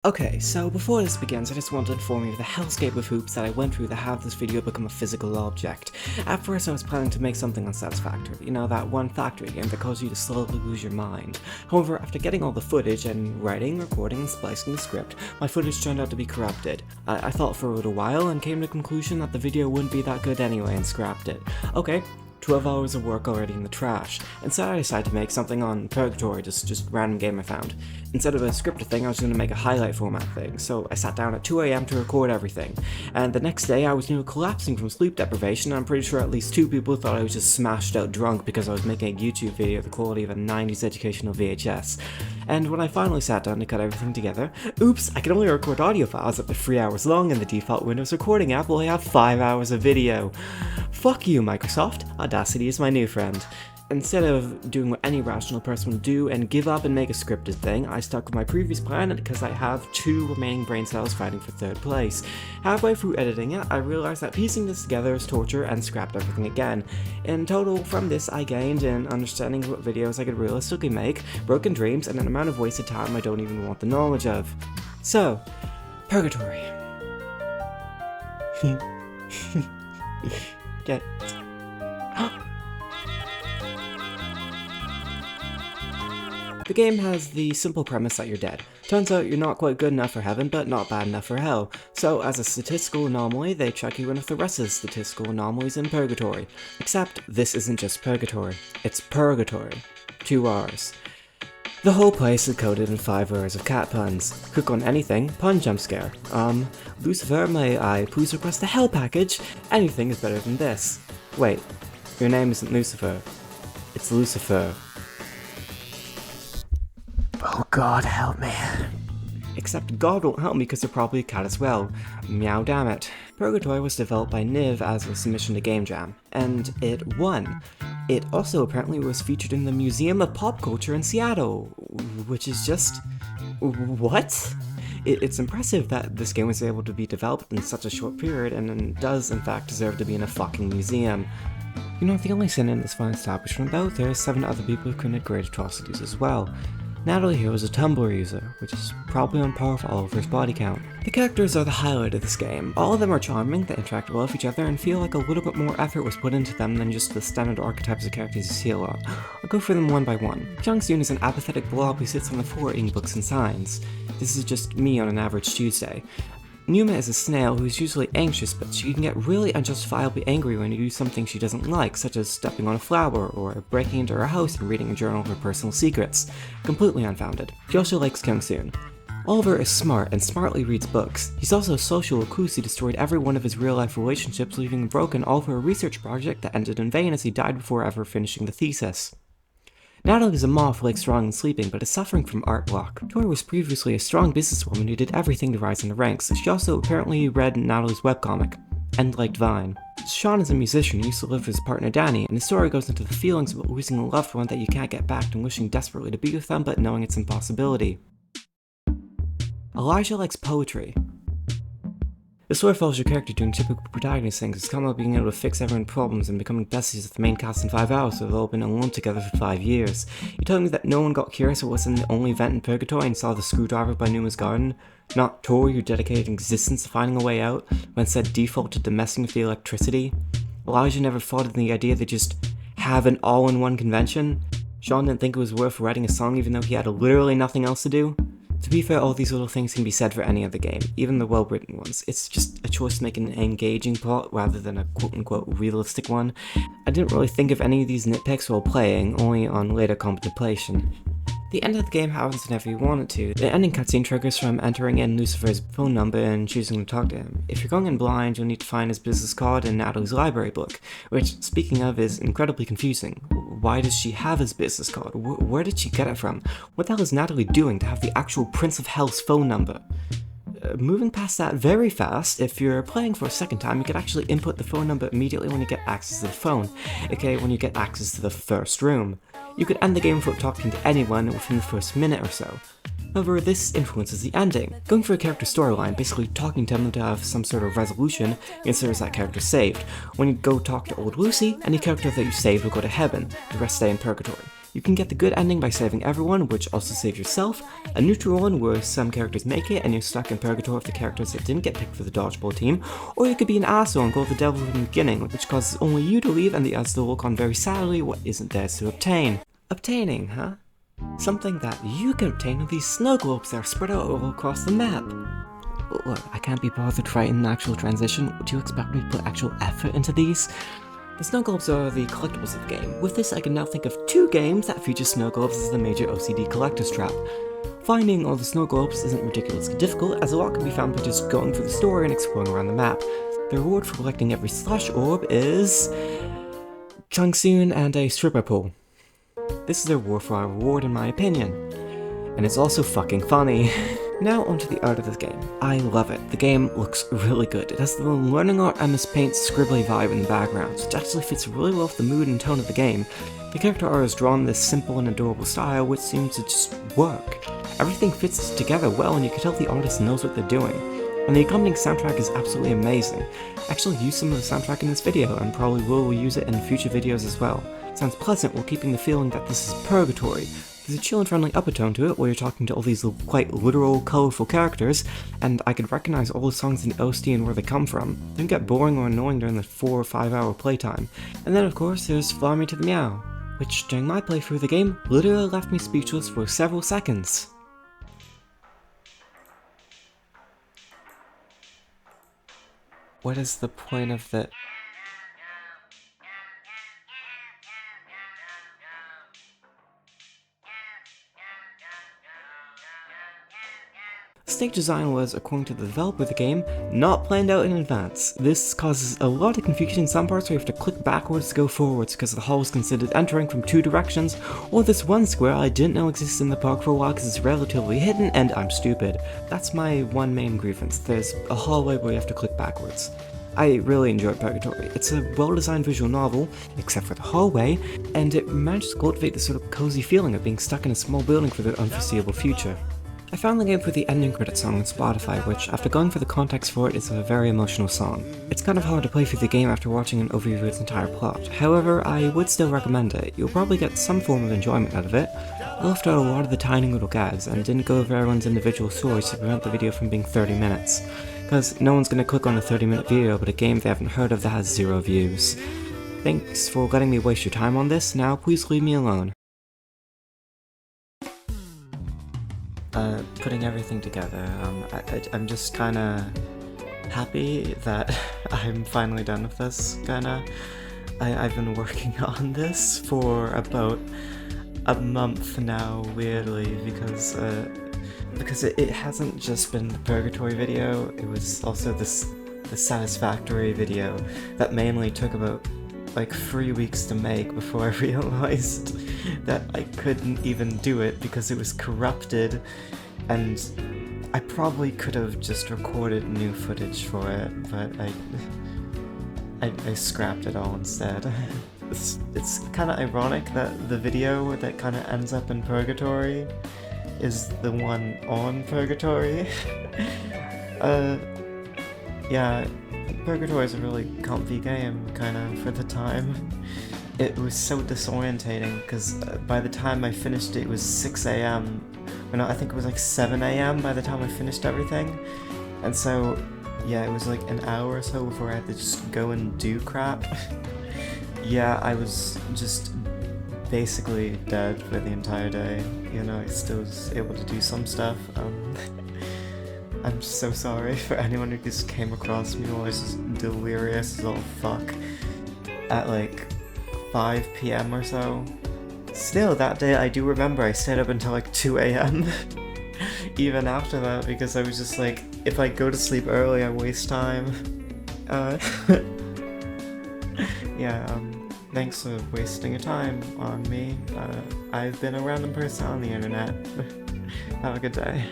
Okay, so before this begins, I just want to inform you of the hellscape of hoops that I went through to have this video become a physical object. At first I was planning to make something unsatisfactory, you know, that one factory game that causes you to slowly lose your mind. However, after getting all the footage and writing, recording, and splicing the script, my footage turned out to be corrupted. I thought for a little while and came to the conclusion that the video wouldn't be that good anyway and scrapped it. Okay, 12 hours of work already in the trash. Instead I decided to make something on Purrgatory, just random game I found. Instead of a scripted thing, I was going to make a highlight format thing, so I sat down at 2 AM to record everything. And the next day I was nearly collapsing from sleep deprivation, and I'm pretty sure at least 2 people thought I was just smashed out drunk because I was making a YouTube video of the quality of a 90s educational VHS. And when I finally sat down to cut everything together, oops, I can only record audio files up to 3 hours long in the default Windows recording app while I have 5 hours of video. Fuck you, Microsoft. Audacity is my new friend. Instead of doing what any rational person would do and give up and make a scripted thing, I stuck with my previous plan because I have 2 remaining brain cells fighting for 3rd place. Halfway through editing it, I realized that piecing this together is torture and scrapped everything again. In total, from this I gained an understanding of what videos I could realistically make, broken dreams, and an amount of wasted time I don't even want the knowledge of. So, Purrgatory. Get... The game has the simple premise that you're dead. Turns out you're not quite good enough for heaven, but not bad enough for hell. So as a statistical anomaly, they check you in with the rest of the statistical anomalies in Purrgatory. Except this isn't just Purrgatory, it's Purrgatory. 2 R's. The whole place is coded in 5 words of cat puns. Click on anything, pun jump scare. Lucifer, may I please request a hell package? Anything is better than this. Wait, your name isn't Lucifer. It's Lucifer. Oh God, help me. Except God won't help me because they're probably a cat as well. Meow damn it. Purrgatory was developed by nyaver as a submission to Game Jam, and it won. It also apparently was featured in the Museum of Pop Culture in Seattle, which is just... what? It's impressive that this game was able to be developed in such a short period and does in fact deserve to be in a fucking museum. You're not the only sin in this fine establishment though, there are 7 other people who committed great atrocities as well. Natalie here is a Tumblr user, which is probably on par with Oliver's body count. The characters are the highlight of this game. All of them are charming, they interact well with each other, and feel like a little bit more effort was put into them than just the standard archetypes of characters you see a lot. I'll go through them one by one. Young-soon is an apathetic blob who sits on the floor eating books and signs. This is just me on an average Tuesday. Numa is a snail who's usually anxious, but she can get really unjustifiably angry when you do something she doesn't like, such as stepping on a flower, or breaking into her house and reading a journal of her personal secrets. Completely unfounded. She also likes Kyung-soon. Oliver is smart and smartly reads books. He's also a social recluse who destroyed every one of his real-life relationships, leaving broken all for a research project that ended in vain as he died before ever finishing the thesis. Natalie is a moth who likes drawing and sleeping, but is suffering from art block. Tori was previously a strong businesswoman who did everything to rise in the ranks. She also apparently read Natalie's webcomic, and liked Vine. Sean is a musician who used to live with his partner Danny, and his story goes into the feelings about losing a loved one that you can't get back and wishing desperately to be with them, but knowing it's impossibility. Elijah likes poetry. The story follows your character doing typical protagonist things, come up being able to fix everyone's problems and becoming besties with the main cast in 5 hours, so they've all been alone together for 5 years. You told me that no one got curious it wasn't the only event in Purrgatory and saw the screwdriver by Numa's garden? Not Tori, who dedicated existence to finding a way out, when said defaulted to messing with the electricity? Elijah never thought of the idea to just have an all-in-one convention? Sean didn't think it was worth writing a song even though he had literally nothing else to do? To be fair, all these little things can be said for any other game, even the well-written ones. It's just a choice to make an engaging plot rather than a quote-unquote realistic one. I didn't really think of any of these nitpicks while playing, only on later contemplation. The end of the game happens whenever you want it to. The ending cutscene triggers from entering in Lucifer's phone number and choosing to talk to him. If you're going in blind, you'll need to find his business card in Natalie's library book, which, speaking of, is incredibly confusing. Why does she have his business card? Where did she get it from? What the hell is Natalie doing to have the actual Prince of Hell's phone number? Moving past that very fast, if you're playing for a second time, you can actually input the phone number immediately when you get access to the phone, aka when you get access to the first room. You could end the game without talking to anyone within the first minute or so. However, this influences the ending. Going for a character storyline, basically talking to them to have some sort of resolution, considers that character saved. When you go talk to old Lucy, any character that you saved will go to heaven, the rest stay in Purrgatory. You can get the good ending by saving everyone, which also saves yourself, a neutral one where some characters make it and you're stuck in purgatory with the characters that didn't get picked for the dodgeball team, or you could be an asshole and go with the devil from the beginning, which causes only you to leave and the others to look on very sadly what isn't theirs to obtain. Obtaining, huh? Something that you can obtain with these snow globes that are spread out all across the map. Look, I can't be bothered writing an actual transition. Would you expect me to put actual effort into these? The snow globes are the collectibles of the game. With this, I can now think of 2 games that feature snow globes as the major OCD collector's trap. Finding all the snow globes isn't ridiculously difficult, as a lot can be found by just going through the story and exploring around the map. The reward for collecting every slush orb is Chungsoon and a stripper pole. This is the reward for our reward in my opinion. And it's also fucking funny. Now onto the art of this game. I love it. The game looks really good. It has the learning art MS Paint's scribbly vibe in the background, which actually fits really well with the mood and tone of the game. The character art is drawn in this simple and adorable style, which seems to just work. Everything fits together well, and you can tell the artist knows what they're doing. And the accompanying soundtrack is absolutely amazing. I actually used some of the soundtrack in this video, and probably will use it in future videos as well. It sounds pleasant while keeping the feeling that this is Purgatory. There's a chill and friendly upper-tone to it where you're talking to all these quite literal, colourful characters, and I could recognize all the songs in the OST and where they come from. They don't get boring or annoying during the 4 or 5 hour playtime. And then of course there's Fly Me to the Meow, which during my playthrough of the game literally left me speechless for several seconds. What is the point of the... Stage design was, according to the developer of the game, not planned out in advance. This causes a lot of confusion in some parts where you have to click backwards to go forwards because the hall is considered entering from 2 directions, or this one square I didn't know existed in the park for a while because it's relatively hidden and I'm stupid. That's my one main grievance. There's a hallway where you have to click backwards. I really enjoyed Purgatory. It's a well-designed visual novel, except for the hallway, and it manages to cultivate this sort of cozy feeling of being stuck in a small building for the unforeseeable future. I found the game through the ending credit song on Spotify, which, after going for the context for it, is a very emotional song. It's kind of hard to play through the game after watching an overview of its entire plot. However, I would still recommend it. You'll probably get some form of enjoyment out of it. I left out a lot of the tiny little gags, and didn't go over everyone's individual stories to prevent the video from being 30 minutes. Because no one's gonna click on a 30-minute video about a game they haven't heard of that has 0 views. Thanks for letting me waste your time on this. Now please leave me alone. Putting everything together, I'm just kinda happy that I'm finally done with this, kinda. I've been working on this for about a month now, weirdly, because it hasn't just been the Purgatory video, it was also the Satisfactory video that mainly took about like 3 weeks to make before I realized that I couldn't even do it because it was corrupted, and I probably could have just recorded new footage for it, but I scrapped it all instead. It's kind of ironic that the video that kind of ends up in Purgatory is the one on Purgatory. Yeah, Purgatory is a really comfy game, kind of, for the time. It was so disorientating, because by the time I finished it, it was 6 AM. Or no, I think it was like 7 AM by the time I finished everything. And so, yeah, it was like an hour or so before I had to just go and do crap. Yeah, I was just basically dead for the entire day. You know, I still was able to do some stuff. I'm so sorry for anyone who just came across me while I was just delirious as all fuck at like 5 PM or so. Still, that day I do remember I stayed up until like 2 AM even after that, because I was just like, if I go to sleep early I waste time. Yeah, thanks for wasting your time on me. I've been a random person on the internet. Have a good day.